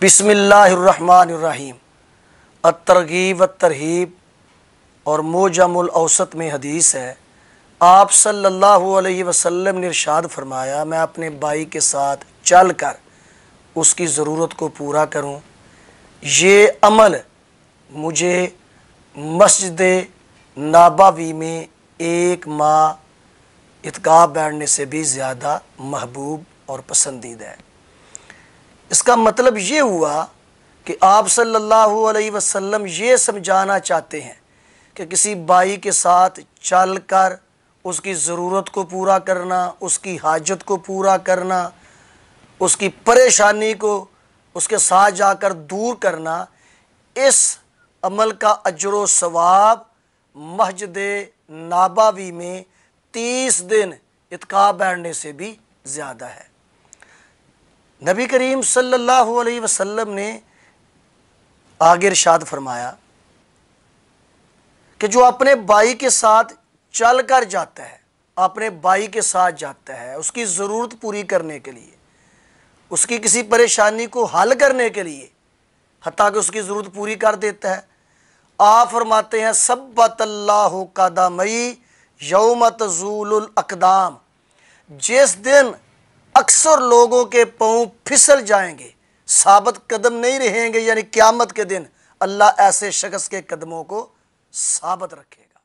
بسم اللہ الرحمن الرحیم۔ الترغیب والترہیب اور موجم الاوسط میں حدیث ہے، آپ صلی اللہ علیہ وسلم نے ارشاد فرمایا، میں اپنے بھائی کے ساتھ چل کر اس کی ضرورت کو پورا کروں، یہ عمل مجھے مسجد نبوی میں 1 ماہ اعتکاف بیٹھنے سے بھی زیادہ محبوب اور پسندیدہ ہے۔ اس کا مطلب یہ ہوا کہ آپ صلی اللہ علیہ وسلم یہ سمجھانا چاہتے ہیں کہ کسی بھائی کے ساتھ چل کر اس کی ضرورت کو پورا کرنا، اس کی حاجت کو پورا کرنا، اس کی پریشانی کو اس کے ساتھ جا کر دور کرنا، اس عمل کا اجر و ثواب مسجد نبوی میں 30 دن اعتکاف بیٹھنے سے بھی زیادہ ہے۔ نبی کریم صلی اللہ علیہ وسلم نے آگے ارشاد فرمایا کہ جو اپنے بھائی کے ساتھ چل کر جاتا ہے، اپنے بھائی کے ساتھ جاتا ہے اس کی ضرورت پوری کرنے کے لیے، اس کی کسی پریشانی کو حل کرنے کے لیے، حتیٰ کہ اس کی ضرورت پوری کر دیتا ہے، آپ فرماتے ہیں ثبت اللہ قدمی یوم تزول الاقدام، جس دن اکثر لوگوں کے پاؤں پھسل جائیں گے، ثابت قدم نہیں رہیں گے، یعنی قیامت کے دن اللہ ایسے شخص کے قدموں کو ثابت رکھے گا۔